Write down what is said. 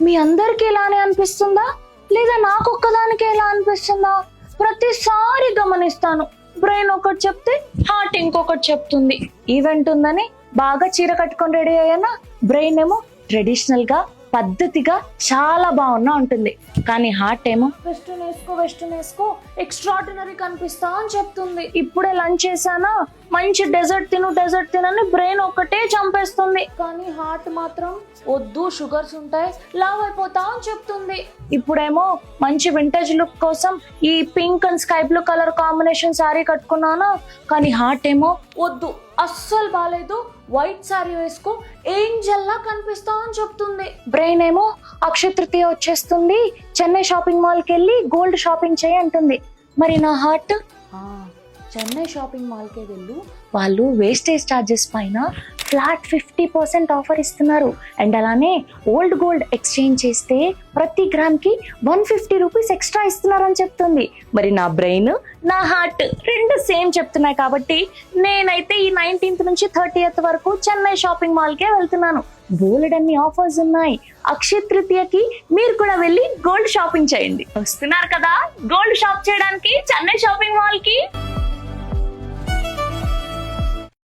మీ అందరికి ఇలానే అనిపిస్తుందా లేదా నాకొక్కదానికి ఎలా అనిపిస్తుందా? ప్రతిసారి గమనిస్తాను, బ్రెయిన్ ఒకటి చెప్తే హార్ట్ ఇంకొకటి చెప్తుంది. ఈవెంట్ ఉందని బాగా చీర కట్టుకొని రెడీ అయ్యానా, బ్రెయిన్ ఏమో ట్రెడిషనల్ గా పద్ధతిగా చాలా బాగున్నా ఉంటుంది. కానీ హార్ట్ ఏమో వెస్టర్న్ వేసుకో ఎక్స్ట్రాడినరీ కనిపిస్తా అని చెప్తుంది. ఇప్పుడే లంచ్ చేశానా, మంచి డెజర్ట్ తినని బ్రెయిన్ ఒకటే చంపేస్తుంది. కానీ హార్ట్ మాత్రం వద్దు, షుగర్స్ ఉంటాయి, లావ్ అయిపోతా అని చెప్తుంది. ఇప్పుడేమో మంచి వింటేజ్ లుక్ కోసం ఈ pink and sky blue colour combination sari కట్టుకున్నానా, కానీ హార్ట్ ఏమో వద్దు, అస్సలు బాలేదు, వైట్ శారీ వేసుకో, ఏంజల్ లా కనిపిస్తా అని చెప్తుంది. బ్రెయిన్ ఏమో అక్షయ తృతీయ వచ్చేస్తుంది, చెన్నై షాపింగ్ మాల్కి వెళ్ళి గోల్డ్ షాపింగ్ చేయి అంటుంది. మరి నా హార్ట్ చెన్నై షాపింగ్ మాల్కే వెళ్ళు, వాళ్ళు వేస్టేజ్ ఛార్జెస్ పైన ఫ్లాట్ 50% ఆఫర్ ఇస్తున్నారు. అండ్ అలానే ఓల్డ్ గోల్డ్ ఎక్స్చేంజ్ చేస్తే ప్రతి గ్రామ్ కి 150 రూపీస్ ఎక్స్ట్రా ఇస్తున్నారు అని చెప్తుంది. మరి నా బ్రెయిన్ నా హార్ట్ రెండు సేమ్ చెప్తున్నాయి కాబట్టి నేనైతే ఈ 19th నుంచి 30th వరకు చెన్నై షాపింగ్ మాల్కే వెళ్తున్నాను. బోలెడన్ని ఆఫర్స్ ఉన్నాయి. అక్షయ తృతీయకి మీరు కూడా వెళ్ళి గోల్డ్ షాపింగ్ చేయండి. వస్తున్నారు కదా గోల్డ్ షాప్ చేయడానికి చెన్నై షాపింగ్ మాల్ కి.